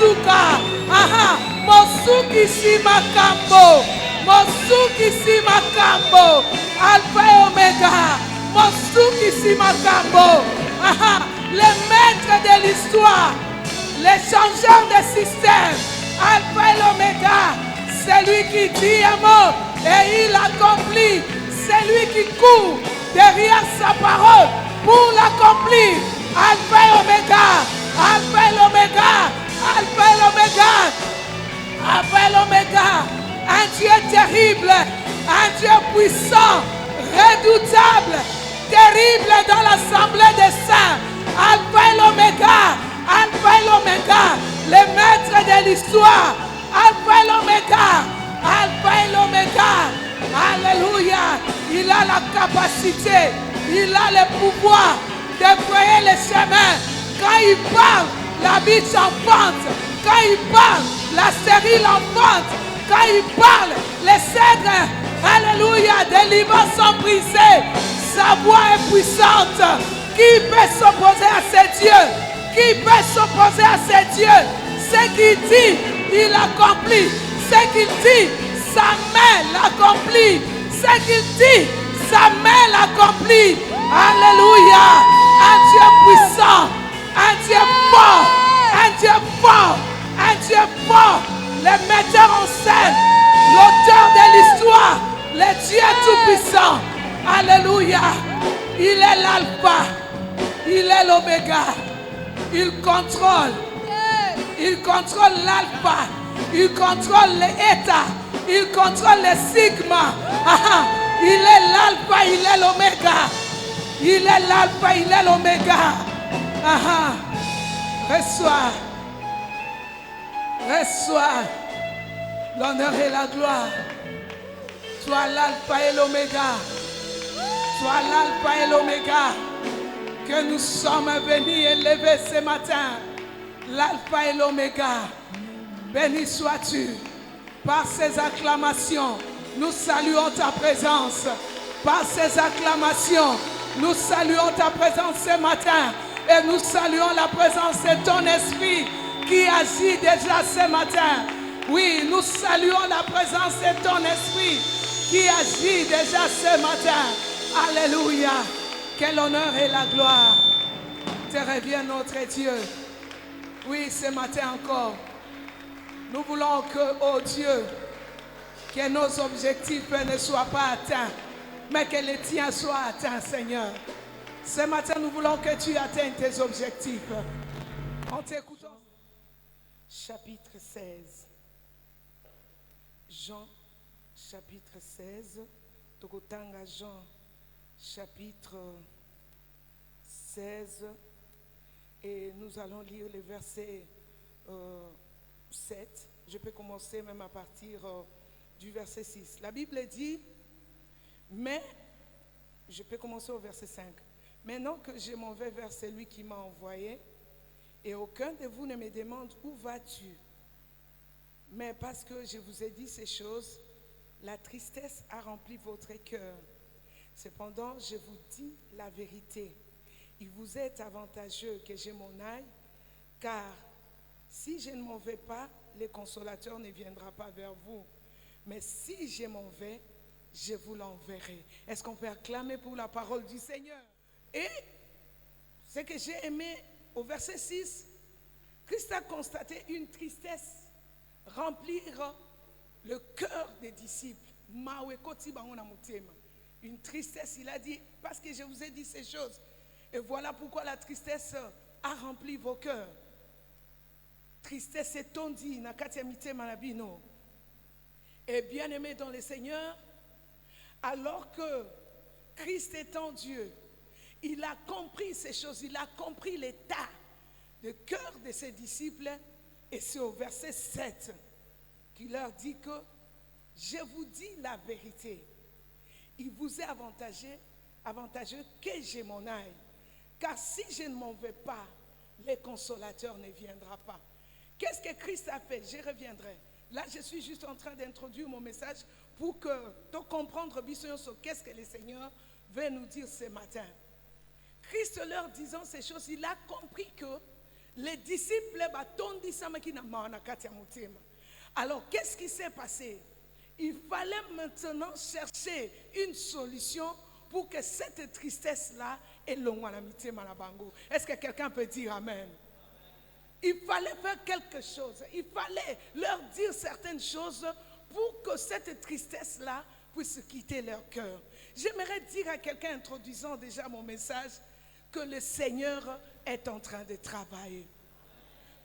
suka. Aha. Mosuki si makambo. Mosuki si makambo. Alpha et Omega. Mosuki si makambo. Aha. Le maître de l'histoire. Le changeur de système. Alpha et l'Oméga. C'est lui qui dit un mot et il accomplit. C'est lui qui court derrière sa parole pour l'accomplir. Alpha et Oméga. Alpha et l'Oméga. Alpha et l'Oméga. Alpha et l'Oméga. Un Dieu terrible. Un Dieu puissant. Redoutable. Terrible dans l'assemblée des saints. Alpha et l'Oméga. Alpha et l'Oméga. Le maître de l'histoire. Alpha et l'Oméga. Alpha et l'Oméga. Alléluia. Il a la capacité. Il a le pouvoir de créer les chemins. Quand il parle, la biche enfante. Quand il parle, la stérile enfante. Quand il parle, les cèdres, alléluia, des livres sont brisés. Sa voix est puissante. Qui peut s'opposer à ces dieux? Qui peut s'opposer à ces dieux? Ce qu'il dit, il accomplit. Ce qu'il dit, sa main l'accomplit. Ce qu'il dit, sa main l'accomplit. Alléluia. Un Dieu puissant. Un Dieu fort. Un Dieu fort. Un Dieu fort. Le metteur en scène. L'auteur de l'histoire. Le Dieu tout-puissant. Alléluia. Il est l'alpha. Il est l'oméga. Il contrôle. Il contrôle l'alpha. Il contrôle l'état. Il contrôle le sigma. Il est l'alpha, il est l'oméga. Il est l'alpha, il est l'oméga. Reçois. Reçois l'honneur et la gloire. Toi l'alpha et l'oméga. Toi l'alpha et l'oméga. Que nous sommes venus élever ce matin. L'alpha et l'oméga. Béni sois-tu. Par ces acclamations, nous saluons ta présence. Par ces acclamations, nous saluons ta présence ce matin. Et nous saluons la présence de ton esprit qui agit déjà ce matin. Oui, nous saluons la présence de ton esprit qui agit déjà ce matin. Alléluia. Que l'honneur et la gloire te reviennent, notre Dieu. Oui, ce matin encore, nous voulons que, oh Dieu, que nos objectifs ne soient pas atteints, mais que les tiens soient atteints, Seigneur. Ce matin, nous voulons que tu atteignes tes objectifs. En t'écoutant. Chapitre 16. Jean, chapitre 16. Tokotanga Jean, chapitre 16. Et nous allons lire les versets 7. Je peux commencer même à partir du verset 6. La Bible dit, mais, je peux commencer au verset 5. Maintenant que je m'en vais vers celui qui m'a envoyé, et aucun de vous ne me demande où vas-tu. Mais parce que je vous ai dit ces choses, la tristesse a rempli votre cœur. Cependant, je vous dis la vérité. Il vous est avantageux que je m'en aille, car si je ne m'en vais pas, le consolateur ne viendra pas vers vous. Mais si je m'en vais, je vous l'enverrai. Est-ce qu'on peut acclamer pour la parole du Seigneur? Et ce que j'ai aimé au verset 6, Christ a constaté une tristesse remplir le cœur des disciples. Une tristesse, il a dit, parce que je vous ai dit ces choses. Et voilà pourquoi la tristesse a rempli vos cœurs. Tristesse étendue, nakatiamite manabino. Et bien aimé dans le Seigneur, alors que Christ étant Dieu, il a compris ces choses, il a compris l'état de cœur de ses disciples. Et c'est au verset 7 qu'il leur dit que je vous dis la vérité. Il vous est avantageux que je m'en aille. Car si je ne m'en vais pas, le consolateur ne viendra pas. Qu'est-ce que Christ a fait? Je reviendrai. Là, je suis juste en train d'introduire mon message pour que tu comprendre qu'est-ce que le Seigneur veut nous dire ce matin. Christ leur disant ces choses, il a compris que Les disciples alors qu'est-ce qui s'est passé? Il fallait maintenant chercher une solution pour que cette tristesse-là ait l'amitié malabango. Est-ce que quelqu'un peut dire amen? Il fallait faire quelque chose. Il fallait leur dire certaines choses pour que cette tristesse-là puisse quitter leur cœur. J'aimerais dire à quelqu'un, introduisant déjà mon message, que le Seigneur est en train de travailler.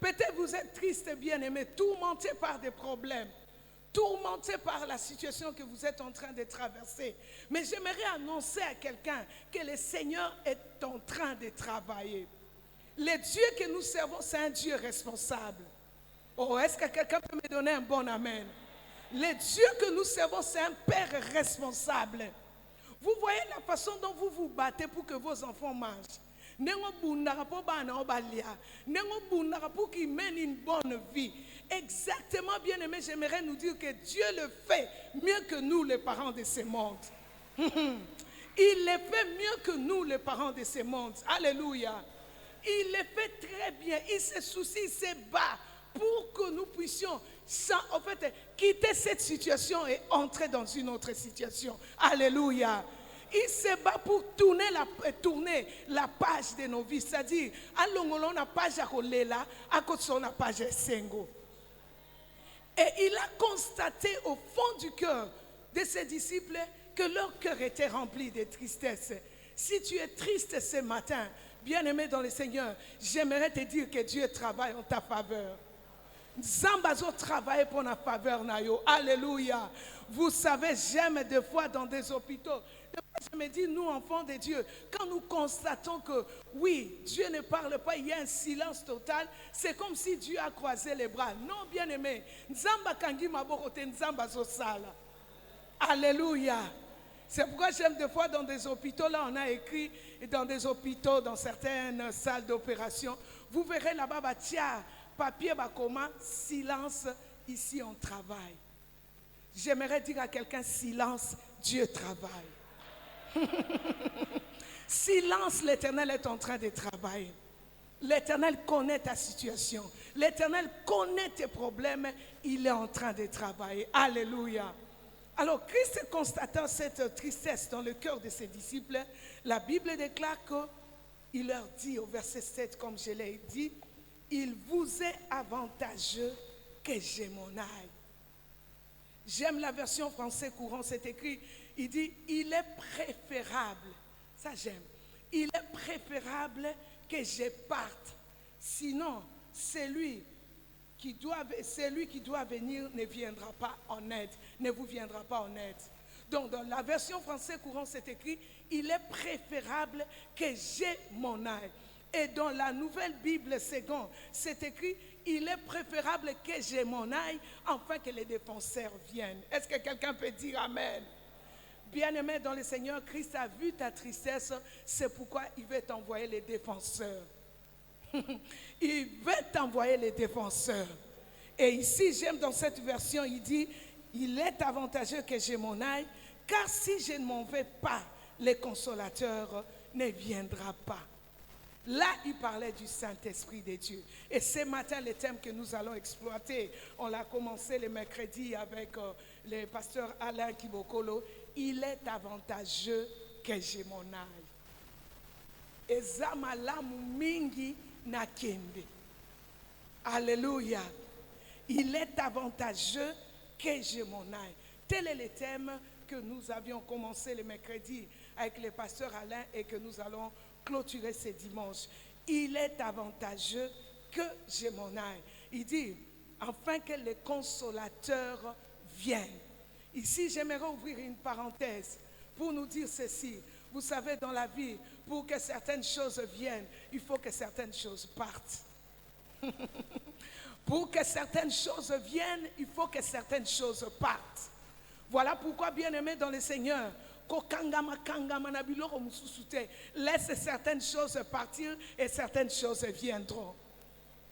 Peut-être vous êtes triste, bien-aimé, tourmenté par des problèmes, tourmenté par la situation que vous êtes en train de traverser. Mais j'aimerais annoncer à quelqu'un que le Seigneur est en train de travailler. Le Dieu que nous servons, c'est un Dieu responsable. Oh, est-ce que quelqu'un peut me donner un bon amen? Le Dieu que nous servons, c'est un Père responsable. Vous voyez la façon dont vous vous battez pour que vos enfants mangent. Pour qu'ils mènent une bonne vie. Exactement, bien aimé, j'aimerais nous dire que Dieu le fait mieux que nous, les parents de ce monde. Il le fait mieux que nous, les parents de ce monde. Alléluia. Il le fait très bien. Il se soucie, il se bat pour que nous puissions quitter cette situation et entrer dans une autre situation. Alléluia. Il se bat pour tourner la page de nos vies. C'est-à-dire, allons la page à Rolela, à côté de la page Sengo. Et il a constaté au fond du cœur de ses disciples que leur cœur était rempli de tristesse. Si tu es triste ce matin, bien-aimé dans le Seigneur, j'aimerais te dire que Dieu travaille en ta faveur. Zambazo travaille pour la faveur. Alléluia. Vous savez, j'aime des fois dans des hôpitaux. Je me dis, nous, enfants de Dieu, quand nous constatons que, oui, Dieu ne parle pas, il y a un silence total, c'est comme si Dieu a croisé les bras. Non, bien-aimé. Nzamba kangi maborote nzamba zosala. Alléluia. C'est pourquoi j'aime des fois dans des hôpitaux, là on a écrit, dans des hôpitaux, dans certaines salles d'opération, vous verrez là-bas, tiens, papier, comment, silence, ici on travaille. J'aimerais dire à quelqu'un, silence, Dieu travaille. Silence, l'Éternel est en train de travailler. L'Éternel connaît ta situation. L'Éternel connaît tes problèmes. Il est en train de travailler. Alléluia. Alors, Christ constatant cette tristesse dans le cœur de ses disciples, la Bible déclare qu'il leur dit au verset 7, comme je l'ai dit, « Il vous est avantageux que je m'en aille. » J'aime la version français courant, c'est écrit, il dit, il est préférable, ça j'aime, il est préférable que je parte, sinon celui qui doit venir ne viendra pas en aide, ne vous viendra pas en aide. Donc dans la version français courant, c'est écrit, il est préférable que je m'en aille. Et dans la nouvelle Bible seconde, c'est écrit, il est préférable que je m'en aille afin que les défenseurs viennent. Est-ce que quelqu'un peut dire amen? Bien-aimé dans le Seigneur, Christ a vu ta tristesse, c'est pourquoi il veut t'envoyer les défenseurs. Il veut t'envoyer les défenseurs. Et ici, j'aime dans cette version, il dit, il est avantageux que je m'en aille, car si je ne m'en vais pas, le consolateur ne viendra pas. Là, il parlait du Saint-Esprit de Dieu. Et ce matin, le thème que nous allons exploiter, on l'a commencé le mercredi avec le pasteur Alain Kibokolo. Il est avantageux que je m'en aille. Ezamalamu mingi na kende. Alléluia. Il est avantageux que je m'en aille. Tel est le thème que nous avions commencé le mercredi avec le pasteur Alain et que nous allons clôturer ce dimanche. Il est avantageux que je m'en aille. Il dit, afin que le consolateur vienne. Ici, j'aimerais ouvrir une parenthèse pour nous dire ceci. Vous savez, dans la vie, pour que certaines choses viennent, il faut que certaines choses partent. Pour que certaines choses viennent, il faut que certaines choses partent. Voilà pourquoi, bien-aimés dans le Seigneur, laisse certaines choses partir et certaines choses viendront.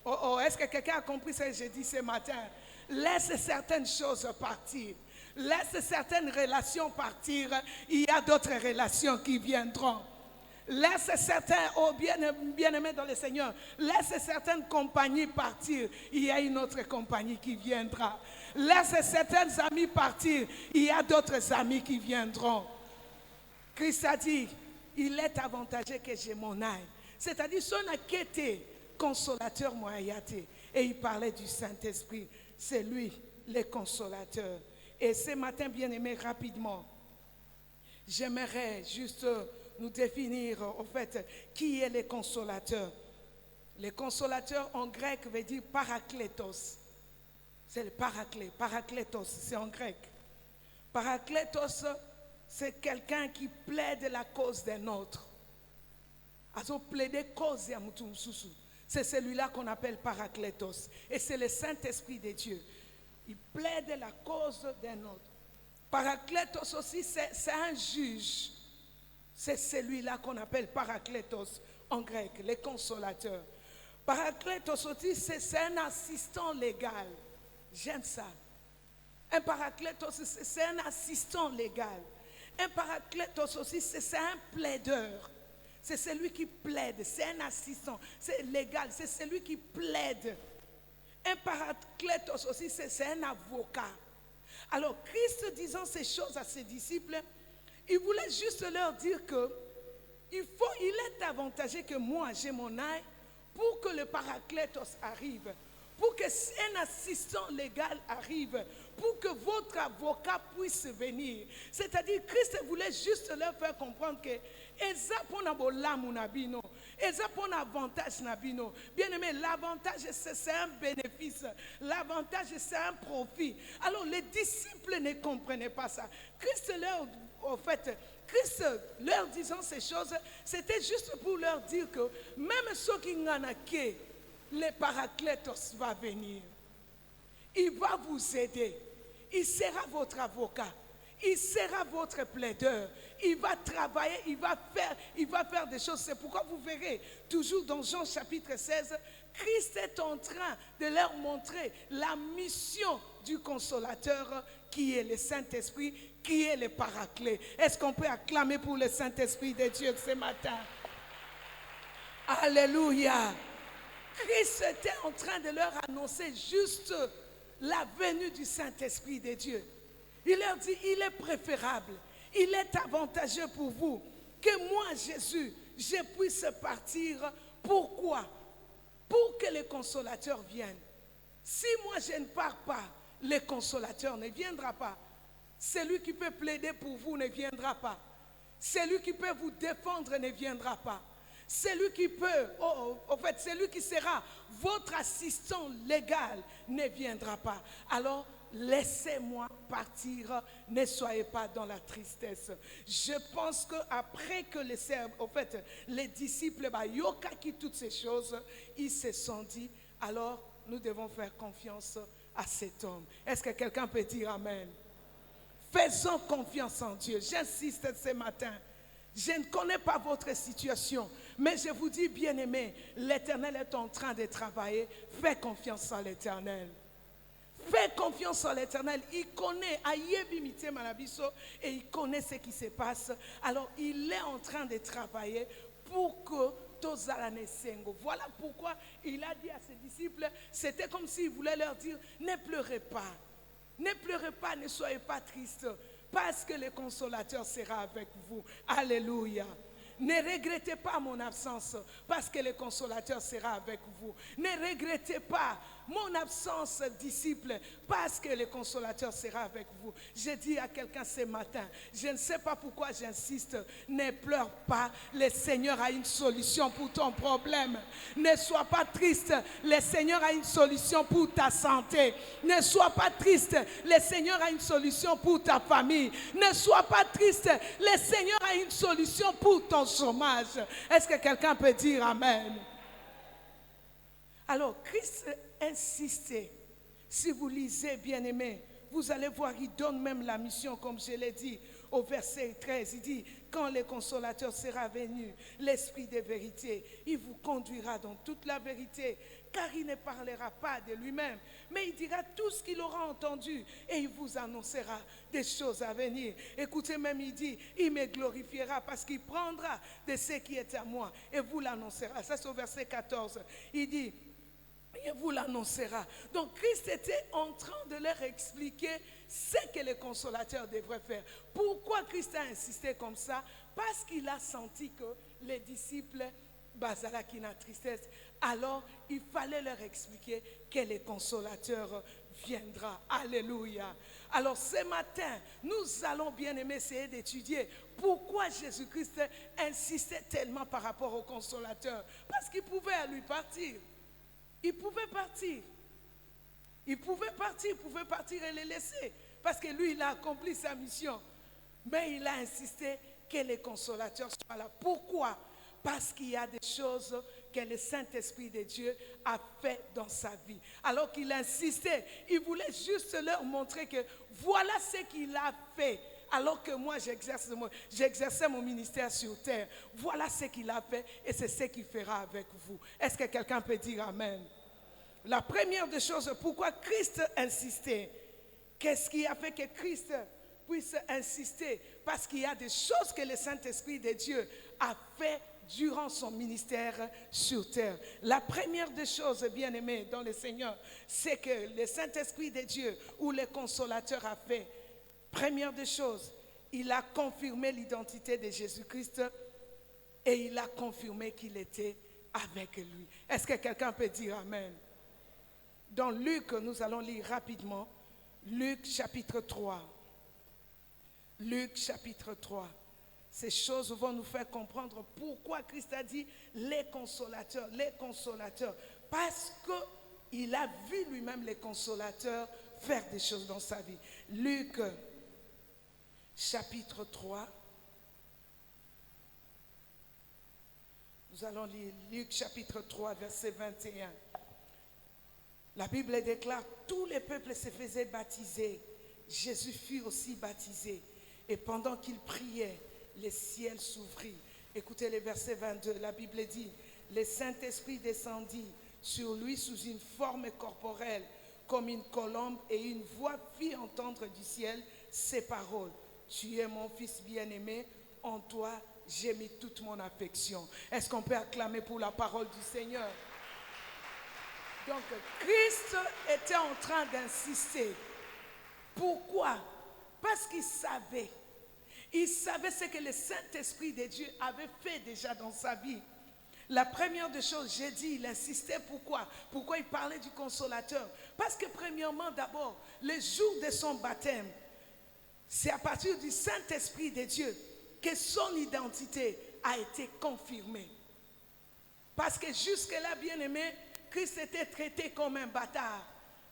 Oh, est-ce que quelqu'un a compris ce que j'ai dit ce matin? Laisse certaines choses partir. Laisse certaines relations partir. Il y a d'autres relations qui viendront. Laisse certains, oh bien-aimés dans le Seigneur, laisse certaines compagnies partir. Il y a une autre compagnie qui viendra. Laisse certains amis partir. Il y a d'autres amis qui viendront. Christ a dit, il est avantageux que j'ai mon aille. C'est-à-dire, son acquitté, consolateur moyaté. Et il parlait du Saint-Esprit. C'est lui, le consolateur. Et ce matin, bien-aimés, rapidement, j'aimerais juste nous définir, en fait, qui est le consolateur. Le consolateur en grec veut dire parakletos. C'est le paraclet. Parakletos, c'est en grec. Parakletos, c'est quelqu'un qui plaide la cause d'un autre. C'est celui-là qu'on appelle parakletos. Et c'est le Saint-Esprit de Dieu. Il plaide la cause d'un autre. Parakletos aussi, c'est un juge. C'est celui-là qu'on appelle parakletos en grec, le consolateur. Parakletos aussi, c'est un assistant légal. J'aime ça. Un parakletos, c'est un assistant légal. Un parakletos aussi, c'est un plaideur. C'est celui qui plaide, c'est un assistant, c'est légal, c'est celui qui plaide. Un parakletos aussi, c'est un avocat. Alors, Christ disant ces choses à ses disciples, il voulait juste leur dire que il est avantageux que moi j'ai mon aille pour que le parakletos arrive, pour que un assistant légal arrive, pour que votre avocat puisse venir. C'est-à-dire, Christ voulait juste leur faire comprendre que bien aimé, l'avantage c'est un bénéfice, l'avantage c'est un profit. Alors les disciples ne comprenaient pas ça. Christ leur disant ces choses, c'était juste pour leur dire que même ceux qui n'en ont que le parakletos va venir. Il va vous aider. Il sera votre avocat. Il sera votre plaideur. Il va travailler, il va faire des choses. C'est pourquoi vous verrez, toujours dans Jean chapitre 16, Christ est en train de leur montrer la mission du consolateur qui est le Saint-Esprit, qui est le paraclet. Est-ce qu'on peut acclamer pour le Saint-Esprit de Dieu ce matin? Alléluia. Christ était en train de leur annoncer juste la venue du Saint-Esprit de Dieu. Il leur dit, il est préférable, il est avantageux pour vous que moi, Jésus, je puisse partir. Pourquoi? Pour que le consolateur vienne. Si moi je ne pars pas, le consolateur ne viendra pas. Celui qui peut plaider pour vous ne viendra pas. Celui qui peut vous défendre ne viendra pas. Celui qui celui qui sera votre assistant légal ne viendra pas. Alors, laissez-moi partir, ne soyez pas dans la tristesse. Je pense qu'après que les disciples, qui toutes ces choses, ils se sont dit, alors nous devons faire confiance à cet homme. Est-ce que quelqu'un peut dire Amen? Faisons confiance en Dieu. J'insiste ce matin. Je ne connais pas votre situation, mais je vous dis, bien-aimé, l'Éternel est en train de travailler. Fais confiance à l'Éternel. Fais confiance à l'Éternel. Il connaît, et il connaît ce qui se passe. Alors, il est en train de travailler pour que voilà pourquoi il a dit à ses disciples, c'était comme s'il voulait leur dire, ne pleurez pas. Ne pleurez pas, ne soyez pas tristes. Parce que le consolateur sera avec vous. Alléluia. Ne regrettez pas mon absence, parce que le consolateur sera avec vous. Ne regrettez pas mon absence, disciple, parce que le consolateur sera avec vous. Je dis à quelqu'un ce matin, je ne sais pas pourquoi j'insiste, ne pleure pas, le Seigneur a une solution pour ton problème. Ne sois pas triste, le Seigneur a une solution pour ta santé. Ne sois pas triste, le Seigneur a une solution pour ta famille. Ne sois pas triste, le Seigneur a une solution pour ton chômage. Est-ce que quelqu'un peut dire Amen? Alors, Christ insistait. Si vous lisez, bien-aimés, vous allez voir, il donne même la mission, comme je l'ai dit, au verset 13. Il dit, quand le consolateur sera venu, l'esprit de vérité, il vous conduira dans toute la vérité, car il ne parlera pas de lui-même, mais il dira tout ce qu'il aura entendu et il vous annoncera des choses à venir. Écoutez, même il dit, il me glorifiera parce qu'il prendra de ce qui est à moi et vous l'annoncera. Ça c'est au verset 14. Il dit, et vous l'annoncera. Donc Christ était en train de leur expliquer ce que le consolateur devrait faire. Pourquoi Christ a insisté comme ça? Parce qu'il a senti que les disciples Bazala qui n'a tristesse. Alors, il fallait leur expliquer que le consolateur viendra. Alléluia. Alors, ce matin, nous allons bien aimer essayer d'étudier pourquoi Jésus-Christ insistait tellement par rapport au consolateur. Parce qu'il pouvait lui partir. Il pouvait partir. Il pouvait partir et les laisser. Parce que lui, il a accompli sa mission. Mais il a insisté que le consolateur soit là. Pourquoi? Parce qu'il y a des choses que le Saint-Esprit de Dieu a fait dans sa vie. Alors qu'il insistait, il voulait juste leur montrer que voilà ce qu'il a fait. Alors que moi, j'exerçais mon ministère sur terre. Voilà ce qu'il a fait et c'est ce qu'il fera avec vous. Est-ce que quelqu'un peut dire Amen? La première des choses, pourquoi Christ insistait? Qu'est-ce qui a fait que Christ puisse insister? Parce qu'il y a des choses que le Saint-Esprit de Dieu a fait durant son ministère sur terre. La première des choses, bien aimées dans le Seigneur, c'est que le Saint-Esprit de Dieu ou le consolateur a fait. Première des choses, il a confirmé l'identité de Jésus-Christ et il a confirmé qu'il était avec lui. Est-ce que quelqu'un peut dire Amen? Dans Luc, nous allons lire rapidement, Luc chapitre 3. Luc chapitre 3. Ces choses vont nous faire comprendre pourquoi Christ a dit les consolateurs. Parce qu'il a vu lui-même les consolateurs faire des choses dans sa vie. Luc chapitre 3. Nous allons lire Luc chapitre 3, verset 21. La Bible déclare, tous les peuples se faisaient baptiser. Jésus fut aussi baptisé. Et pendant qu'il priait, le ciel s'ouvrit. Écoutez le verset 22, la Bible dit, le Saint-Esprit descendit sur lui sous une forme corporelle, comme une colombe, et une voix fit entendre du ciel ces paroles. Tu es mon fils bien-aimé, en toi j'ai mis toute mon affection. Est-ce qu'on peut acclamer pour la parole du Seigneur? Donc, Christ était en train d'insister. Pourquoi? Parce qu'il savait. Il savait ce que le Saint-Esprit de Dieu avait fait déjà dans sa vie. La première des choses, j'ai dit, il insistait. Pourquoi? Pourquoi il parlait du consolateur? Parce que premièrement, d'abord, le jour de son baptême, c'est à partir du Saint-Esprit de Dieu que son identité a été confirmée. Parce que jusque-là, bien-aimé, Christ était traité comme un bâtard.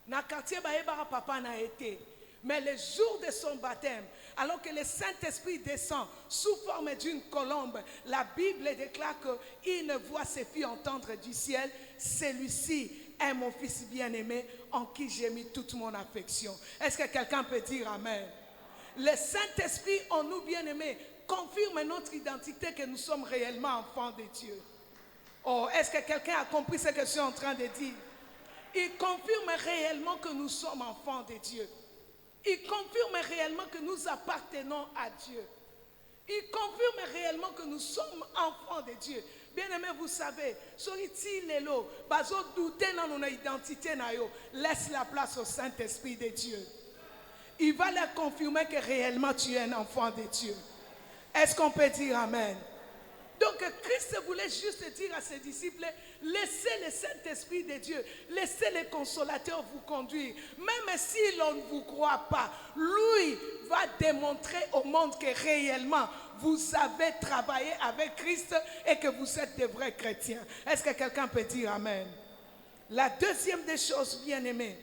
Na quartier baebara papa n'a été. Mais le jour de son baptême, alors que le Saint-Esprit descend sous forme d'une colombe, la Bible déclare qu'il ne voit ses filles entendre du ciel. Celui-ci est mon fils bien-aimé en qui j'ai mis toute mon affection. Est-ce que quelqu'un peut dire Amen? Le Saint-Esprit en nous bien-aimés confirme notre identité que nous sommes réellement enfants de Dieu. Oh, est-ce que quelqu'un a compris ce que je suis en train de dire? Il confirme réellement que nous sommes enfants de Dieu. Il confirme réellement que nous appartenons à Dieu. Il confirme réellement que nous sommes enfants de Dieu. Bien-aimés, vous savez, laisse la place au Saint-Esprit de Dieu. Il va leur confirmer que réellement tu es un enfant de Dieu. Est-ce qu'on peut dire Amen? Donc Christ voulait juste dire à ses disciples, laissez le Saint-Esprit de Dieu, laissez le consolateur vous conduire. Même si l'on ne vous croit pas, lui va démontrer au monde que réellement vous avez travaillé avec Christ et que vous êtes des vrais chrétiens. Est-ce que quelqu'un peut dire Amen? La deuxième des choses, bien-aimés,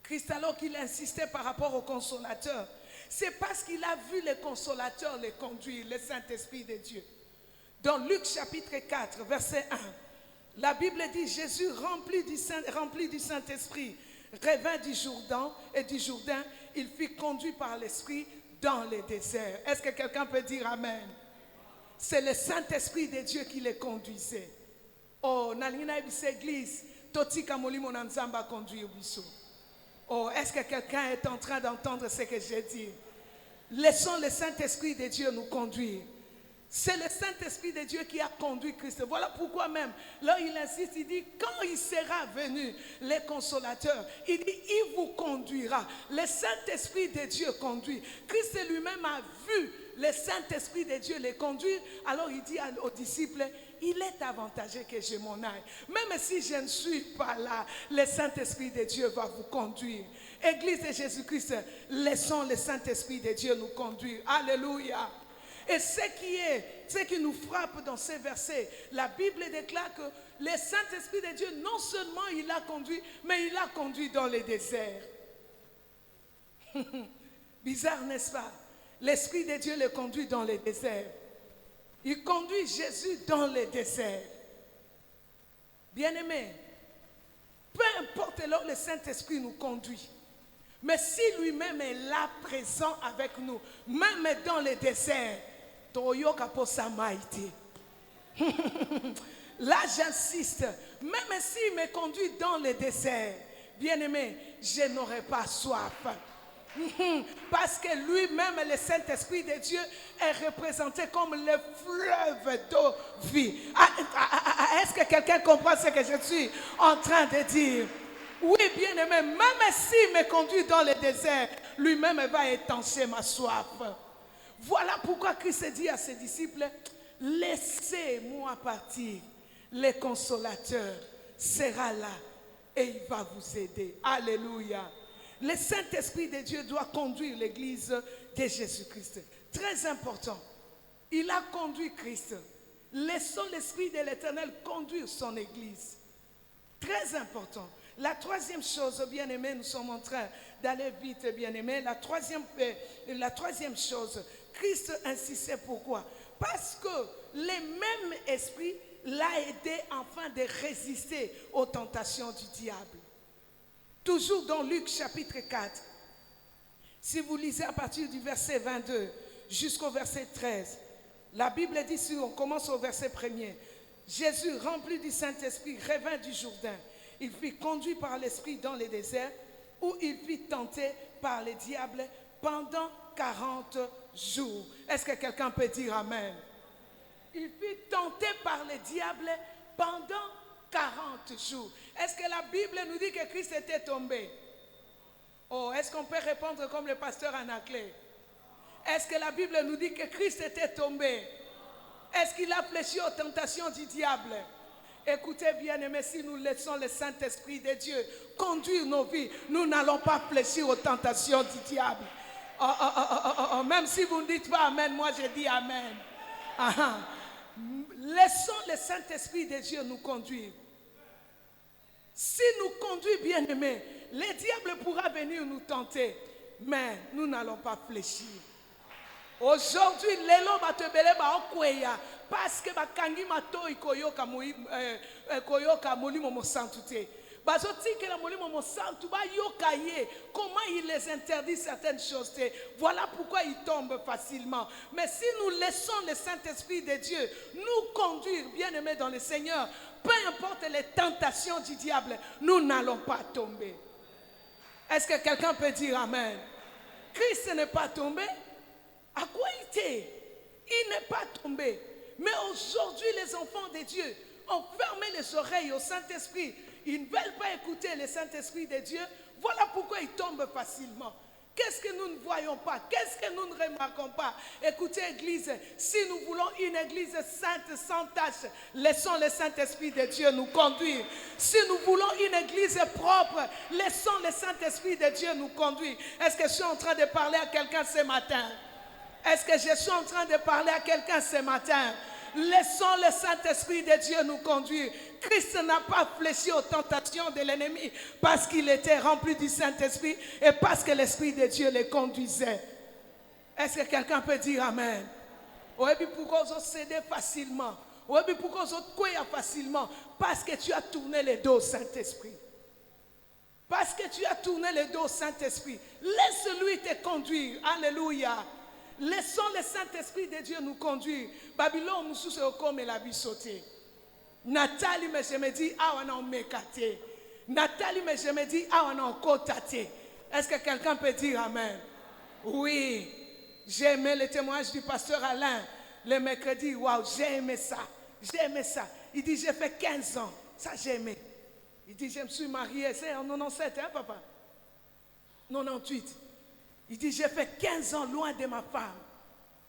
Christ, alors qu'il insistait par rapport au consolateur, c'est parce qu'il a vu le consolateur les conduire, le Saint-Esprit de Dieu. Dans Luc chapitre 4, verset 1, la Bible dit, Jésus rempli du Saint-Esprit, revint du Jourdain, il fut conduit par l'Esprit dans le désert. Est-ce que quelqu'un peut dire Amen? C'est le Saint-Esprit de Dieu qui les conduisait. Oh, nalina ebise église, totika molimo na nzamba conduire biso. Oh, est-ce que quelqu'un est en train d'entendre ce que j'ai dit? Laissons le Saint-Esprit de Dieu nous conduire. C'est le Saint-Esprit de Dieu qui a conduit Christ. Voilà pourquoi même, là il insiste, il dit, quand il sera venu, les consolateurs, il dit, il vous conduira. Le Saint-Esprit de Dieu conduit. Christ lui-même a vu le Saint-Esprit de Dieu les conduire. Alors il dit aux disciples, il est avantageux que je m'en aille. Même si je ne suis pas là, le Saint-Esprit de Dieu va vous conduire. Église de Jésus-Christ, laissons le Saint-Esprit de Dieu nous conduire. Alléluia. Et ce qui nous frappe dans ces versets, la Bible déclare que le Saint-Esprit de Dieu, non seulement il a conduit, mais il a conduit dans les déserts. Bizarre, n'est-ce pas? L'Esprit de Dieu le conduit dans les déserts. Il conduit Jésus dans les déserts. Bien-aimé, peu importe là où le Saint-Esprit nous conduit, mais si lui-même est là, présent avec nous, même dans les déserts, là j'insiste, même s'il me conduit dans les déserts, bien-aimé, je n'aurai pas soif. Parce que lui-même, le Saint-Esprit de Dieu, est représenté comme le fleuve d'eau vie. Est-ce que quelqu'un comprend ce que je suis en train de dire? Oui, bien-aimé, même s'il me conduit dans le désert, lui-même va étancher ma soif. Voilà pourquoi Christ dit à ses disciples, laissez-moi partir, le consolateur sera là et il va vous aider. Alléluia. Le Saint-Esprit de Dieu doit conduire l'église de Jésus-Christ. Très important. Il a conduit Christ. Laissons l'Esprit de l'Éternel conduire son église. Très important. La troisième chose, bien-aimés, nous sommes en train d'aller vite, bien-aimés. La troisième chose, Christ insistait pourquoi? Parce que le même esprit l'a aidé afin de résister aux tentations du diable. Toujours dans Luc chapitre 4, si vous lisez à partir du verset 22 jusqu'au verset 13, la Bible dit, si on commence au verset 1er, Jésus, rempli du Saint-Esprit, revint du Jourdain. Il fut conduit par l'Esprit dans le désert, où il fut tenté par le diable pendant 40 jours. Est-ce que quelqu'un peut dire Amen? Il fut tenté par le diable pendant 40 jours. Est-ce que la Bible nous dit que Christ était tombé? Oh, est-ce qu'on peut répondre comme le pasteur Anaclé? Est-ce que la Bible nous dit que Christ était tombé? Est-ce qu'il a fléchi aux tentations du diable? Écoutez bien aimés, si nous laissons le Saint-Esprit de Dieu conduire nos vies, nous n'allons pas fléchir aux tentations du diable. Même si vous ne dites pas Amen, moi je dis Amen. Laissons le Saint-Esprit de Dieu nous conduire. Si nous conduit bien aimés, le diable pourra venir nous tenter, mais nous n'allons pas fléchir. Aujourd'hui, l'élo va te belé ba okweya parce que ba kangi matoi koyoka molimo mo santute. Bazoti que la molimo mo santu ba yokaye. Comment il les interdit certaines choses? Voilà pourquoi ils tombent facilement. Mais si nous laissons le Saint-Esprit de Dieu nous conduire, bien aimés dans le Seigneur, peu importe les tentations du diable, nous n'allons pas tomber. Est-ce que quelqu'un peut dire Amen? Christ n'est pas tombé. À quoi il était? Il n'est pas tombé. Mais aujourd'hui, les enfants de Dieu ont fermé les oreilles au Saint-Esprit. Ils ne veulent pas écouter le Saint-Esprit de Dieu. Voilà pourquoi ils tombent facilement. Qu'est-ce que nous ne voyons pas? Qu'est-ce que nous ne remarquons pas? Écoutez, Église, si nous voulons une Église sainte, sans tache, laissons le Saint-Esprit de Dieu nous conduire. Si nous voulons une Église propre, laissons le Saint-Esprit de Dieu nous conduire. Est-ce que je suis en train de parler à quelqu'un ce matin? Est-ce que je suis en train de parler à quelqu'un ce matin? Laissons le Saint-Esprit de Dieu nous conduire. Christ n'a pas fléchi aux tentations de l'ennemi parce qu'il était rempli du Saint-Esprit et parce que l'Esprit de Dieu les conduisait. Est-ce que quelqu'un peut dire Amen? Oui, pourquoi vous cédez facilement? Oui, pourquoi vous croyez facilement? Parce que tu as tourné les dos au Saint-Esprit. Parce que tu as tourné le dos au Saint-Esprit. Laisse-lui te conduire. Alléluia. Laissons le Saint-Esprit de Dieu nous conduire. Babylone nous sous comme la vie sauter. Nathalie, mais je me dis, ah, on a mekate. Nathalie, mais je me dis, ah, on a kotate. Est-ce que quelqu'un peut dire amen? Oui. J'ai aimé le témoignage du pasteur Alain le mercredi. Waouh, j'ai aimé ça. J'ai aimé ça. Il dit, j'ai fait 15 ans. Ça, j'ai aimé. Il dit, je me suis marié. C'est en 97, hein, papa? 98. Il dit, j'ai fait 15 ans loin de ma femme.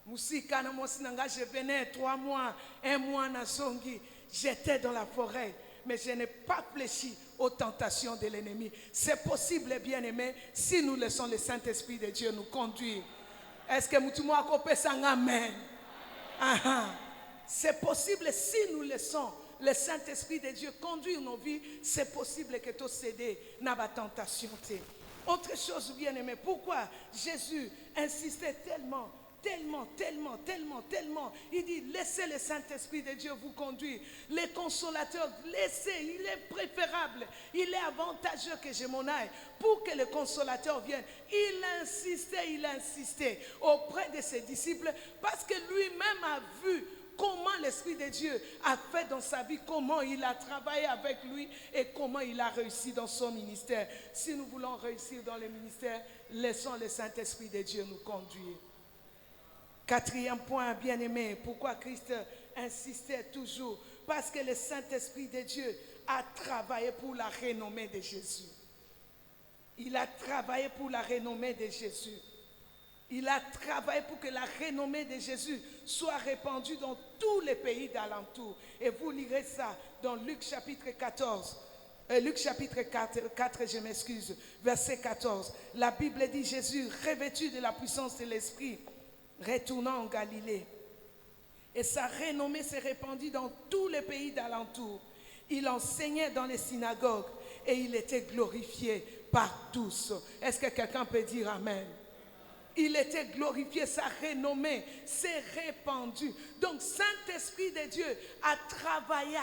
Je venais 3 mois, 1 mois à Zongi. J'étais dans la forêt, mais je n'ai pas fléchi aux tentations de l'ennemi. C'est possible, bien-aimé, si nous laissons le Saint-Esprit de Dieu nous conduire. Est-ce que nous avons un amen? C'est possible si nous laissons le Saint-Esprit de Dieu conduire nos vies. C'est possible que tu cédé dans la tentation. Autre chose, bien-aimé, pourquoi Jésus insistait tellement? Il dit, laissez le Saint-Esprit de Dieu vous conduire. Les consolateurs, laissez, il est préférable, il est avantageux que je m'en aille pour que le consolateur vienne. Il insistait auprès de ses disciples parce que lui-même a vu comment l'Esprit de Dieu a fait dans sa vie, comment il a travaillé avec lui et comment il a réussi dans son ministère. Si nous voulons réussir dans le ministère, laissons le Saint-Esprit de Dieu nous conduire. 4e point, bien-aimé, pourquoi Christ insistait toujours? Parce que le Saint-Esprit de Dieu a travaillé pour la renommée de Jésus. Il a travaillé pour la renommée de Jésus. Il a travaillé pour que la renommée de Jésus soit répandue dans tous les pays d'alentour. Et vous lirez ça dans Luc chapitre 14. Luc chapitre 4, je m'excuse, verset 14. La Bible dit, Jésus, revêtu de la puissance de l'Esprit, retournant en Galilée. Et sa renommée s'est répandue dans tous les pays d'alentour. Il enseignait dans les synagogues et il était glorifié par tous. Est-ce que quelqu'un peut dire amen? Il était glorifié, sa renommée s'est répandue. Donc, Saint-Esprit de Dieu a travaillé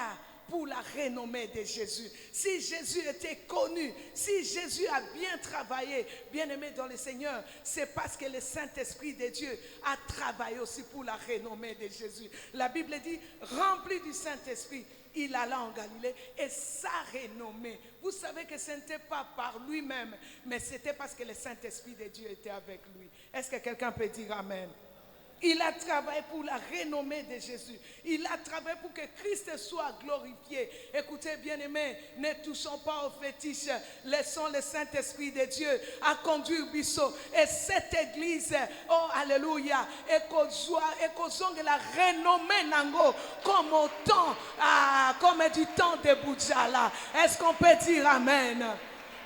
pour la renommée de Jésus. Si Jésus était connu, si Jésus a bien travaillé, bien aimé dans le Seigneur, c'est parce que le Saint-Esprit de Dieu a travaillé aussi pour la renommée de Jésus. La Bible dit, rempli du Saint-Esprit, il alla en Galilée et sa renommée. Vous savez que ce n'était pas par lui-même, mais c'était parce que le Saint-Esprit de Dieu était avec lui. Est-ce que quelqu'un peut dire amen? Il a travaillé pour la renommée de Jésus. Il a travaillé pour que Christ soit glorifié. Écoutez, bien-aimés, ne touchons pas aux fétiches. Laissons le Saint-Esprit de Dieu à conduire Bissot. Et cette église, oh alléluia, et qu'on la renommée nango comme au temps, comme du temps de Boudjala. Est-ce qu'on peut dire amen?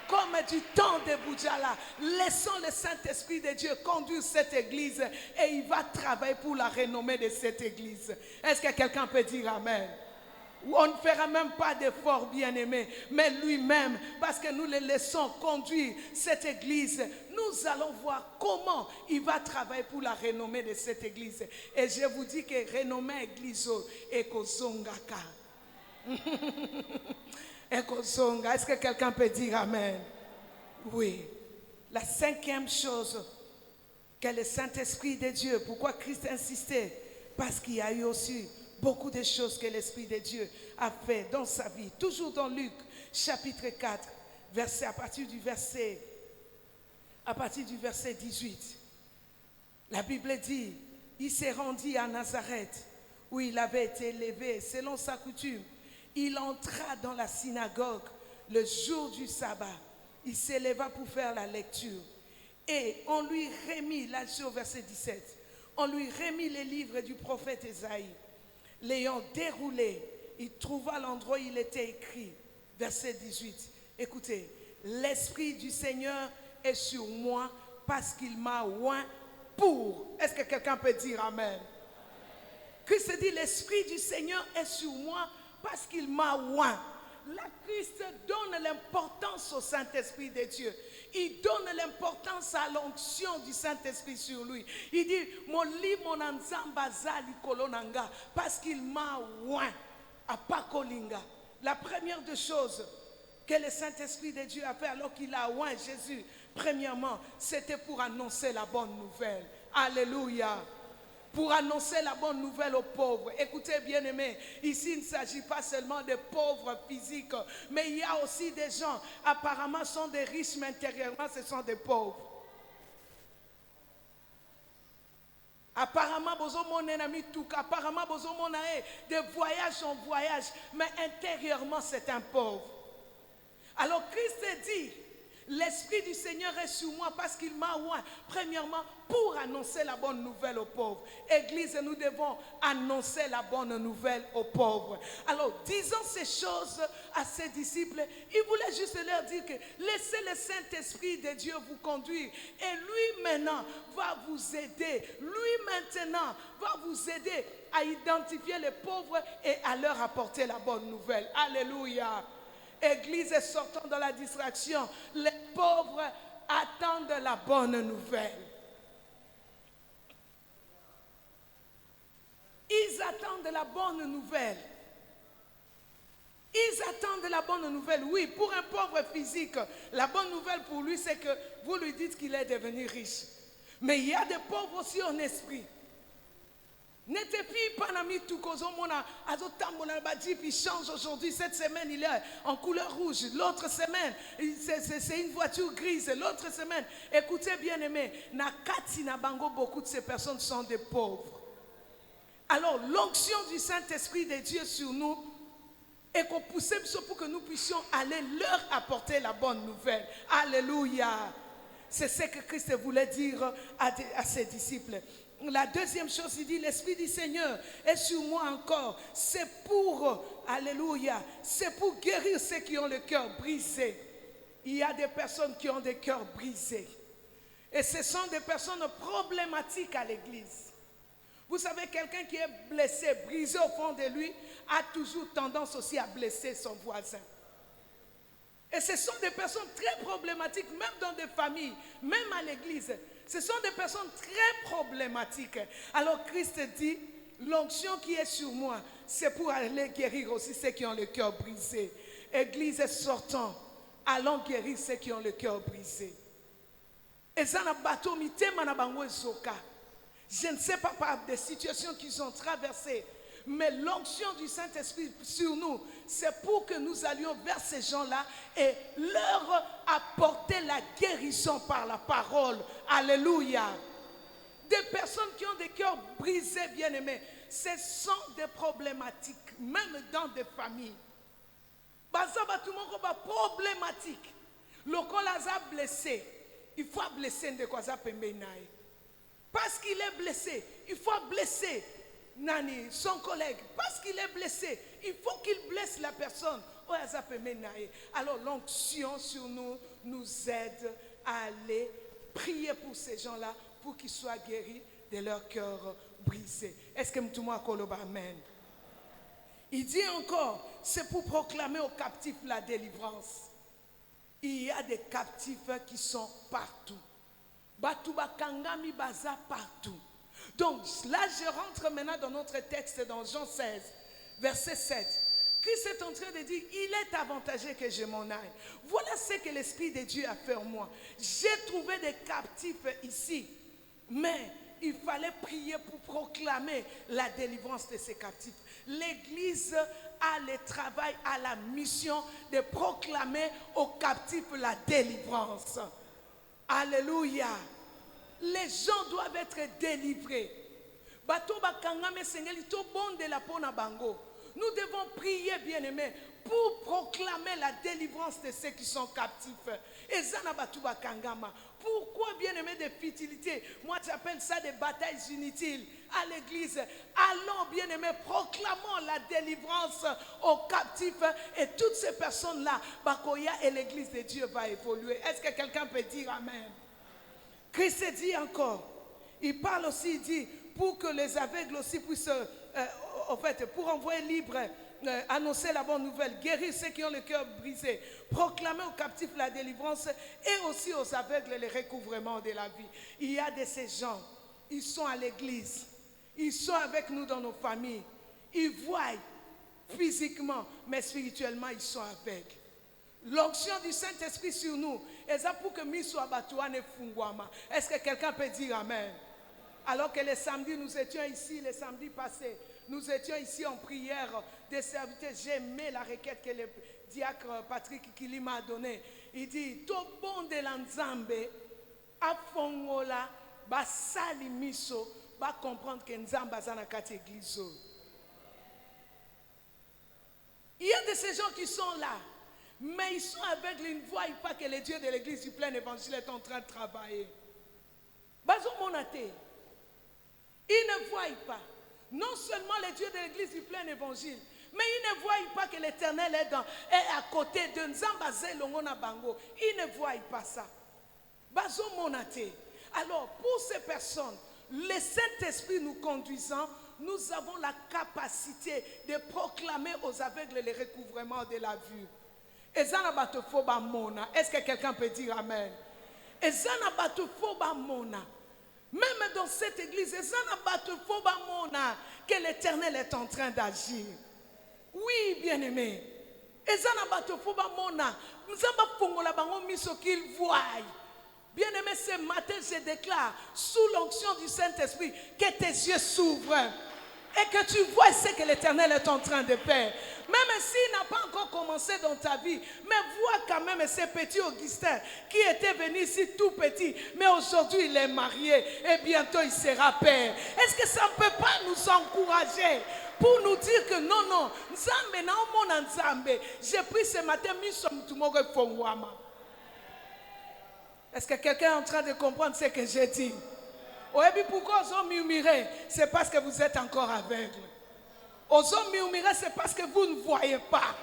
Comme du temps de Boudjala, laissons le Saint-Esprit de Dieu conduire cette église et il va travailler pour la renommée de cette église. Est-ce que quelqu'un peut dire amen? On ne fera même pas d'effort, bien-aimé, mais lui-même, parce que nous le laissons conduire cette église, nous allons voir comment il va travailler pour la renommée de cette église. Et je vous dis que renommée église est Kozongaka. Est-ce que quelqu'un peut dire amen? Oui. La 5e chose que le Saint-Esprit de Dieu, pourquoi Christ insistait? Parce qu'il y a eu aussi beaucoup de choses que l'Esprit de Dieu a fait dans sa vie. Toujours dans Luc chapitre 4, à partir du verset 18. La Bible dit, il s'est rendu à Nazareth où il avait été élevé selon sa coutume. Il entra dans la synagogue le jour du sabbat. Il s'éleva pour faire la lecture. Et on lui remit, là sur verset 17, on lui remit les livres du prophète Ésaïe. L'ayant déroulé, il trouva l'endroit où il était écrit. Verset 18. Écoutez, l'Esprit du Seigneur est sur moi parce qu'il m'a oint pour. Est-ce que quelqu'un peut dire amen? Christ dit, l'Esprit du Seigneur est sur moi parce qu'il m'a oint. Là, Christ donne l'importance au Saint-Esprit de Dieu. Il donne l'importance à l'onction du Saint-Esprit sur lui. Il dit, mon lit, mon anzamba zali kolonanga, parce qu'il m'a oint à Pakolinga. La première des choses, que le Saint-Esprit de Dieu a fait alors qu'il a oint Jésus, premièrement, c'était pour annoncer la bonne nouvelle. Alléluia. Pour annoncer la bonne nouvelle aux pauvres. Écoutez, bien-aimés, ici il ne s'agit pas seulement des pauvres physiques, mais il y a aussi des gens, apparemment sont des riches, mais intérieurement ce sont des pauvres. Apparemment, apparemment, de voyage en voyage, mais intérieurement c'est un pauvre. Alors Christ dit, l'Esprit du Seigneur est sur moi parce qu'il m'a oint, premièrement, pour annoncer la bonne nouvelle aux pauvres. Église, nous devons annoncer la bonne nouvelle aux pauvres. Alors, disant ces choses à ses disciples, il voulait juste leur dire que laissez le Saint-Esprit de Dieu vous conduire. Et lui maintenant va vous aider. Lui maintenant va vous aider à identifier les pauvres et à leur apporter la bonne nouvelle. Alléluia. Église, sortant de la distraction, les pauvres attendent la bonne nouvelle. Ils attendent la bonne nouvelle. Ils attendent la bonne nouvelle. Oui, pour un pauvre physique, la bonne nouvelle pour lui, c'est que vous lui dites qu'il est devenu riche. Mais il y a des pauvres aussi en esprit. N'était plus pas ami tout cause il change aujourd'hui. Cette semaine il est en couleur rouge. L'autre semaine c'est une voiture grise. L'autre semaine, écoutez bien aimé, na kati na bango, beaucoup de ces personnes sont des pauvres. Alors l'onction du Saint-Esprit de Dieu sur nous est qu'on pousse pour que nous puissions aller leur apporter la bonne nouvelle. Alléluia. C'est ce que Christ voulait dire à ses disciples. La deuxième chose, il dit, l'Esprit du Seigneur est sur moi encore. C'est pour, alléluia, c'est pour guérir ceux qui ont le cœur brisé. Il y a des personnes qui ont des cœurs brisés. Et ce sont des personnes problématiques à l'église. Vous savez, quelqu'un qui est blessé, brisé au fond de lui, a toujours tendance aussi à blesser son voisin. Et ce sont des personnes très problématiques, même dans des familles, même à l'église. Ce sont des personnes très problématiques. Alors Christ dit, l'onction qui est sur moi, c'est pour aller guérir aussi ceux qui ont le cœur brisé. Église sortant, allons guérir ceux qui ont le cœur brisé. Et ça n'a pas tout mis, je ne sais pas par des situations qu'ils ont traversées, mais l'onction du Saint-Esprit sur nous, c'est pour que nous allions vers ces gens-là et leur apporter la guérison par la parole. Alléluia. Des personnes qui ont des cœurs brisés, bien-aimés, ce sont des problématiques, même dans des familles. Tout le monde est problématique. Le colaza blessé, il faut blesser de quoi ça peut menailler. Parce qu'il est blessé, il faut blesser Nani, son collègue. Parce qu'il est blessé, il faut qu'il blesse la personne. Alors l'onction sur nous nous aide à aller prier pour ces gens-là pour qu'ils soient guéris de leur cœur brisé. Est-ce que tout le monde a amen? Il dit encore, c'est pour proclamer aux captifs la délivrance. Il y a des captifs qui sont partout. Batuba kangami baza partout. Donc là je rentre maintenant dans notre texte dans Jean 16 verset 7. Christ est en train de dire, il est avantageux que je m'en aille. Voilà ce que l'Esprit de Dieu a fait en moi. J'ai trouvé des captifs ici, mais il fallait prier pour proclamer la délivrance de ces captifs. L'Église a le travail, a la mission de proclamer aux captifs la délivrance. Alléluia. Les gens doivent être délivrés. Nous devons prier, bien-aimés, pour proclamer la délivrance de ceux qui sont captifs. Pourquoi, bien-aimés, des futilités? Moi, j'appelle ça des batailles inutiles à l'église. Allons, bien-aimés, proclamons la délivrance aux captifs et toutes ces personnes-là, Bakoya et l'église de Dieu va évoluer. Est-ce que quelqu'un peut dire amen? Christ dit encore, il parle aussi, il dit, pour que les aveugles aussi puissent, en fait, pour envoyer libre, annoncer la bonne nouvelle, guérir ceux qui ont le cœur brisé, proclamer aux captifs la délivrance et aussi aux aveugles le recouvrement de la vie. Il y a de ces gens, ils sont à l'église, ils sont avec nous dans nos familles, ils voient physiquement, mais spirituellement, ils sont aveugles. l'onction du Saint-Esprit sur nous. Et ça pour que miso abatouane fungwama. Est-ce que quelqu'un peut dire amen? Alors que les samedis, nous étions ici, les samedis passés, nous étions ici en prière des serviteurs. J'ai aimé la requête que le diacre Patrick Kili m'a donnée. Il dit, to bon de l'anzambe, afongola, basali miso, va comprendre que nzamba zanakati église. Il y a de ces gens qui sont là, mais ils sont aveugles, ils ne voient pas que le Dieu de l'église du plein évangile est en train de travailler. Bazo monate. Ils ne voient pas. Non seulement le Dieu de l'église du plein évangile, mais ils ne voient pas que l'éternel est à côté de Nzambaze Longona Bango. Ils ne voient pas ça. Bazo monate. Alors, pour ces personnes, le Saint-Esprit nous conduisant, nous avons la capacité de proclamer aux aveugles le recouvrement de la vue. Est-ce que quelqu'un peut dire amen? Même dans cette église, que l'Éternel est en train d'agir. Oui, bien-aimé. Qu'il voie. Bien-aimé, ce matin, je déclare, sous l'onction du Saint-Esprit, que tes yeux s'ouvrent et que tu vois ce que l'Éternel est en train de faire. Même s'il n'a pas encore commencé dans ta vie, mais vois quand même ce petit Augustin qui était venu ici tout petit, mais aujourd'hui il est marié et bientôt il sera père. Est-ce que ça ne peut pas nous encourager pour nous dire que non, Nzambe na omona Nzambe. J'ai pris ce matin Est-ce que quelqu'un est en train de comprendre ce que j'ai dit? Et pourquoi vous murmurez? C'est parce que vous êtes encore aveugles. Osons murmurer, c'est parce que vous ne voyez pas.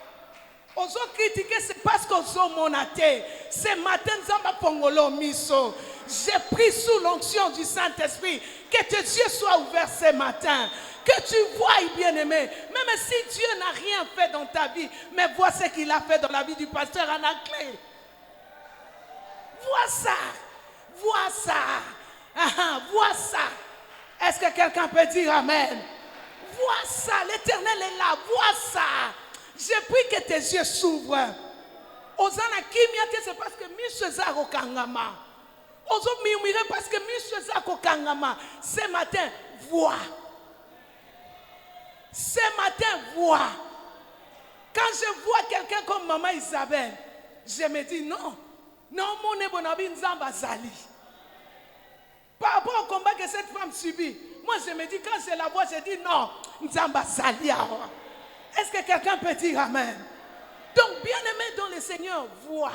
Osons critiquer, c'est parce que vous monaté. Ce matin, Nzamba Pongolo Miso. J'ai pris sous l'onction du Saint-Esprit que tes yeux soient ouverts ce matin. Que tu vois, bien-aimé. Même si Dieu n'a rien fait dans ta vie, mais vois ce qu'il a fait dans la vie du pasteur Anaclé. Vois ça. Vois ça. Vois ça. Est-ce que quelqu'un peut dire amen? Vois ça, l'Éternel est là, vois ça. J'ai pris que tes yeux s'ouvrent. Ozana Kimiate, c'est parce que Misheza Kangama. Ozo murmurer parce que Misheza Kangama. Ce matin, vois. Ce matin, vois. Quand je vois quelqu'un comme Maman Isabelle, je me dis non. Non, mon ebonabi nzamba zali. Par rapport au combat que cette femme subit, moi je me dis, quand je la vois, je dis non, nzamba zali. Est-ce que quelqu'un peut dire amen? Donc, bien-aimé dans le Seigneur, vois.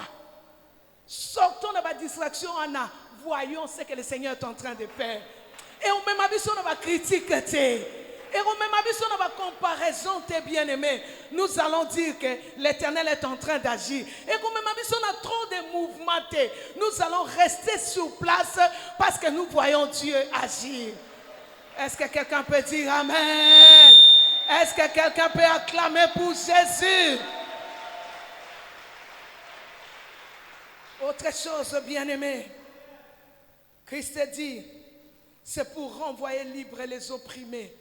Sortons de la distraction, Anna. Voyons ce que le Seigneur est en train de faire. Et on même avis sur la critique. Et on même avis sur la comparaison, tes bien-aimés. Nous allons dire que l'Éternel est en train d'agir. Et on même avis sur trop de mouvements. Nous allons rester sur place parce que nous voyons Dieu agir. Est-ce que quelqu'un peut dire amen? Est-ce que quelqu'un peut acclamer pour Jésus? Autre chose, bien-aimé. Christ dit, c'est pour renvoyer libre les opprimés.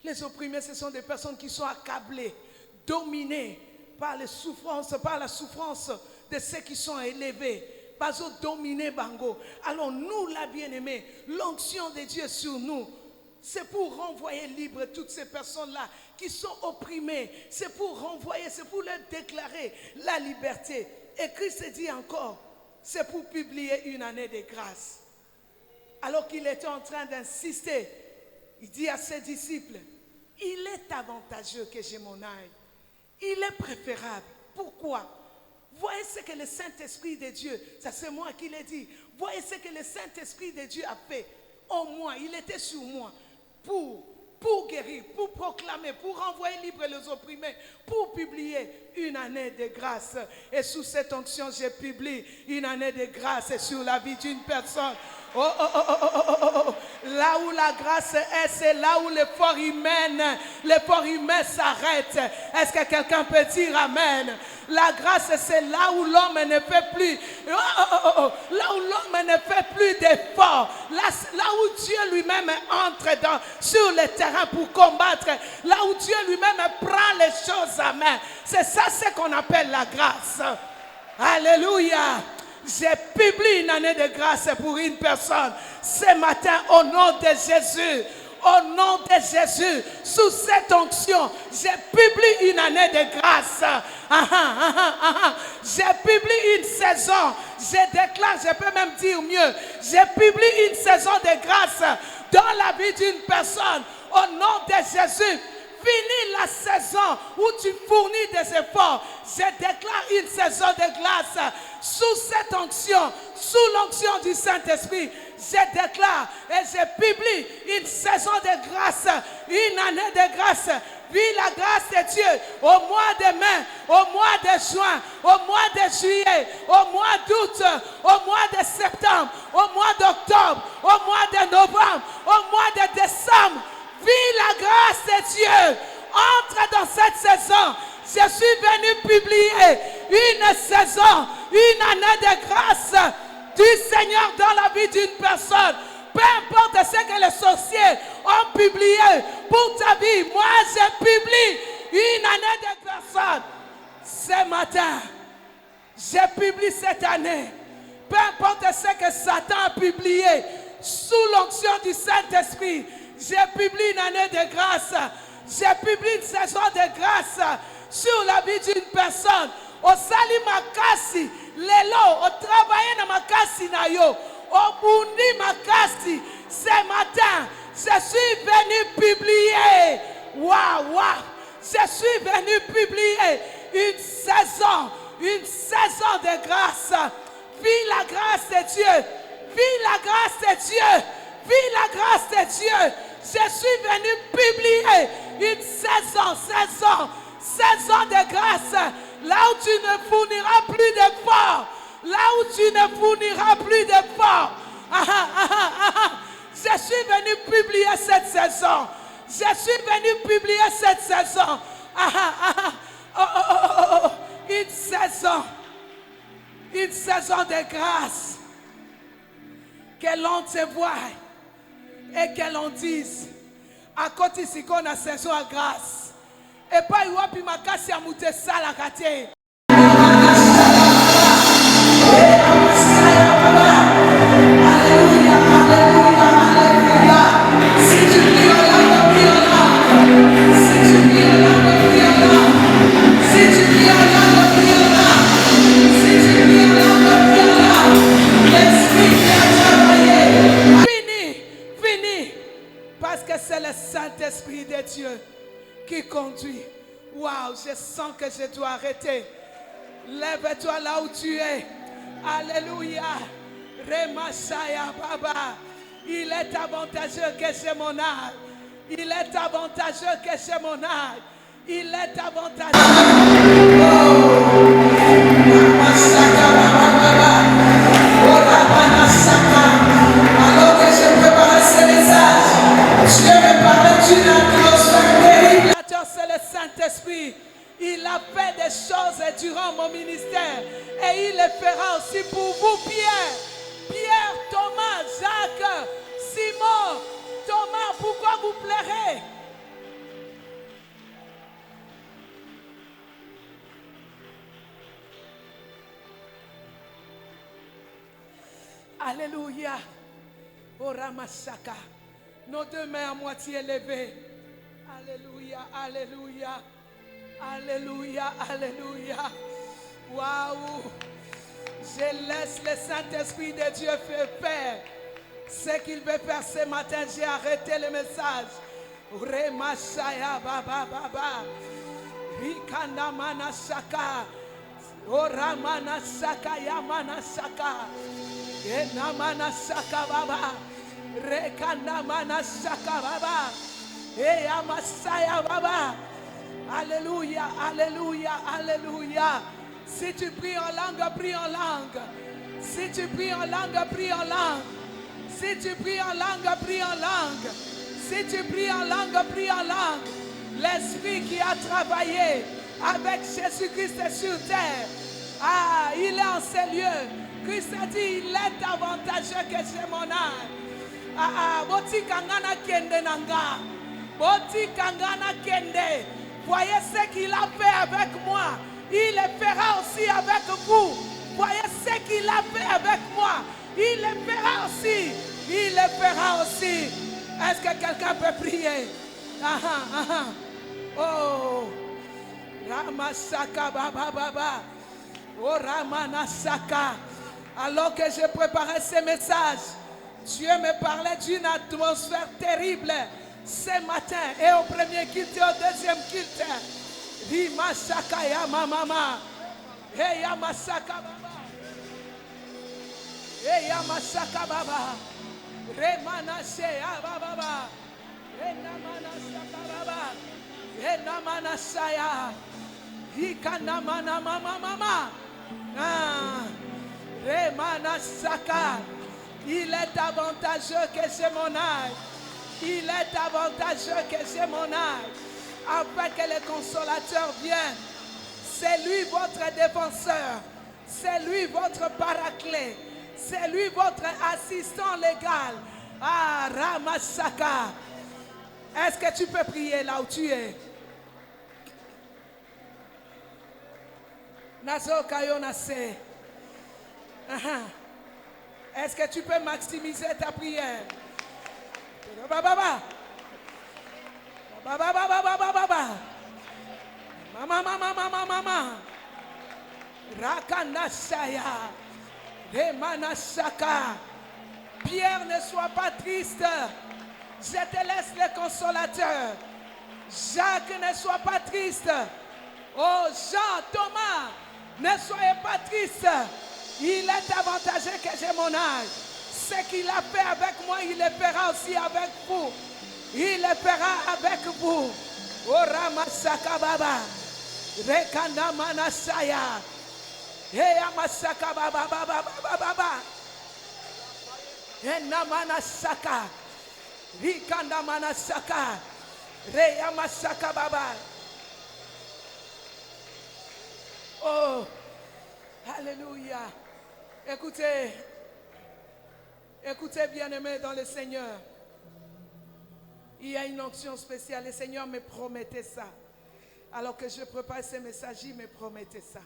Les opprimés, ce sont des personnes qui sont accablées, dominées par les souffrances, par la souffrance de ceux qui sont élevés. Pas dominé Bango. Alors nous, la bien-aimée, l'onction de Dieu sur nous, c'est pour renvoyer libre toutes ces personnes-là qui sont opprimées. C'est pour renvoyer, c'est pour leur déclarer la liberté. Et Christ dit encore, c'est pour publier une année de grâce. Alors qu'il était en train d'insister, il dit à ses disciples, il est avantageux que j'ai mon œil. Il est préférable. Pourquoi? Voyez ce que le Saint-Esprit de Dieu, ça c'est moi qui l'ai dit, voyez ce que le Saint-Esprit de Dieu a fait. En moi, il était sur moi pour guérir, pour proclamer, pour renvoyer libre les opprimés, pour publier une année de grâce. Et sous cette onction, je publie une année de grâce sur la vie d'une personne. Là où la grâce est, c'est là où l'effort humain s'arrête. Est-ce que quelqu'un peut dire amen? La grâce, c'est là où l'homme ne fait plus. Là où l'homme ne fait plus d'efforts. Là où Dieu lui-même entre sur le terrain pour combattre. Là où Dieu lui-même prend les choses à main. C'est ça ce qu'on appelle la grâce. Alléluia. J'ai publié une année de grâce pour une personne ce matin au nom de Jésus. Au nom de Jésus, sous cette onction, j'ai publié une année de grâce. J'ai publié une saison. Je déclare, je peux même dire mieux, j'ai publié une saison de grâce dans la vie d'une personne. Au nom de Jésus, finis la saison où tu fournis des efforts. Je déclare une saison de grâce sous cette onction, sous l'onction du Saint-Esprit. Je déclare et je publie une saison de grâce, une année de grâce. Vis la grâce de Dieu au mois de mai, au mois de juin, au mois de juillet, au mois d'août, au mois de septembre, au mois d'octobre, au mois de novembre, au mois de décembre. Vis la grâce de Dieu. Entre dans cette saison. Je suis venu publier une saison, une année de grâce du Seigneur dans la vie d'une personne. Peu importe ce que les sorciers ont publié pour ta vie. Moi, je publie une année de personne. Ce matin, je publie cette année. Peu importe ce que Satan a publié sous l'onction du Saint-Esprit. Je publie une année de grâce. Je publie une saison de grâce sur la vie d'une personne. Au sali makasi, lelo, au travail na makasi na yo, au bundi makasi. Ce matin, je suis venu publier. Waouh, waouh. Je suis venu publier une saison de grâce. Vis la grâce de Dieu. Vis la grâce de Dieu. Vis la grâce de Dieu. Je suis venu publier une saison de grâce. Là où tu ne fourniras plus d'efforts. Là où tu ne fourniras plus d'efforts. Je suis venu publier cette saison. Je suis venu publier cette saison. Une saison de grâce. Que l'on te voie et que l'on dise à côté si qu'on a saison à grâce. Et pas y makasi ya mute sala kate. C'est le Saint-Esprit de Dieu qui conduit. Waouh, je sens que je dois arrêter. Lève-toi là où tu es. Alléluia. Remashaya Baba. Il est avantageux que j'ai mon âge. Il est avantageux que j'ai mon âge. Il est avantageux. Alors que je prépare ce message, Dieu me parle d'une atmosphère terrible. C'est le Saint-Esprit. Il a fait des choses durant mon ministère. Et il le fera aussi pour vous, Pierre. Pierre, Thomas, Jacques, Simon, Thomas, pourquoi vous pleurez? Alléluia. Oh Ramashaka. Nos deux mains à moitié levées. Alléluia, alléluia. Alléluia, alléluia. Waouh. Je laisse le Saint-Esprit de Dieu faire ce qu'il veut faire ce matin. J'ai arrêté le message. Remashaya Baba Baba. Rikanda Manashaka. Oramana Shaka Yamana Shaka. Enamana Shaka Baba. Rekanda Mana Shaka Baba. Eyamasaya Baba. Alléluia, alléluia, alléluia. Si tu pries en langue, prie en langue. Si tu pries en langue, prie en langue. Si tu pries en langue, prie en langue. Si tu pries en langue, prie en langue. L'Esprit qui a travaillé avec Jésus-Christ sur terre. Ah, il est en ces lieux. Christ a dit, il est avantageux que j'ai mon âme. Boti kangana kende nanga. Boti kangana kende. Voyez ce qu'il a fait avec moi. il le fera aussi avec vous. Voyez ce qu'il a fait avec moi. Il le fera aussi. Il le fera aussi. Est-ce que quelqu'un peut prier? Oh, Ramasaka Baba Baba. Oh, Ramanasaka. Alors que je préparais ce message, Dieu me parlait d'une atmosphère terrible ce matin. Et au premier culte et au deuxième culte. Rimasaka Yamama. Hey Yamasaka Baba. Hey Yamasaka Baba. Remanase Baba. Renamanasaka Baba. Renamanasaya. Hikanamana Mama. Remanasaka. Il est avantageux que j'ai mon âge. Il est avantageux que j'ai mon âge. Afin que le consolateur vienne. C'est lui votre défenseur. C'est lui votre paraclet. C'est lui votre assistant légal. Ah, Ramasaka. Est-ce que tu peux prier là où tu es? Nazokayonase. Est-ce que tu peux maximiser ta prière? Baba. Mama. Rakanashaya. Remanashaka. Pierre, ne sois pas triste. Je te laisse le consolateur. Jacques, ne sois pas triste. Oh, Jean, Thomas, ne soyez pas triste. Il est avantageux que j'ai mon âge. Ce qu'il a fait avec moi, il le fera aussi avec vous. Il le fera avec vous. Oh, Ramasaka Baba. Rekanda Manasaya. Hey, Amasaka Baba. Enamanasaka. Rikanda Manasaka. Reyamasaka Baba. Oh, alléluia. Écoutez bien-aimés dans le Seigneur. Il y a une onction spéciale. Le Seigneur me promettait ça. Alors que je prépare ce message, il me promettait ça.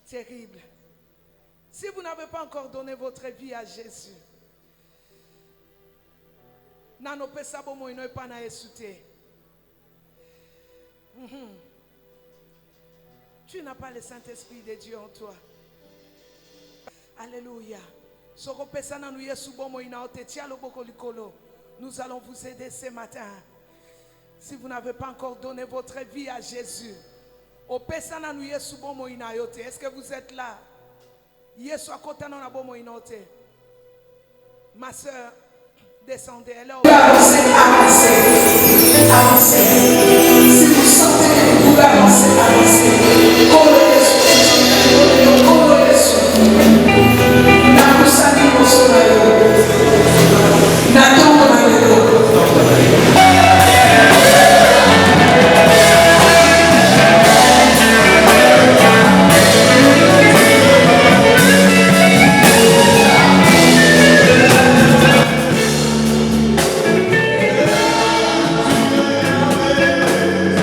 Terrible. Si vous n'avez pas encore donné votre vie à Jésus, tu n'as pas le Saint-Esprit de Dieu en toi. Alléluia. Nous allons vous aider ce matin. Si vous n'avez pas encore donné votre vie à Jésus, est-ce que vous êtes là? Ma soeur, descendez. Avancez. Si vous sentez que vous pouvez avancer.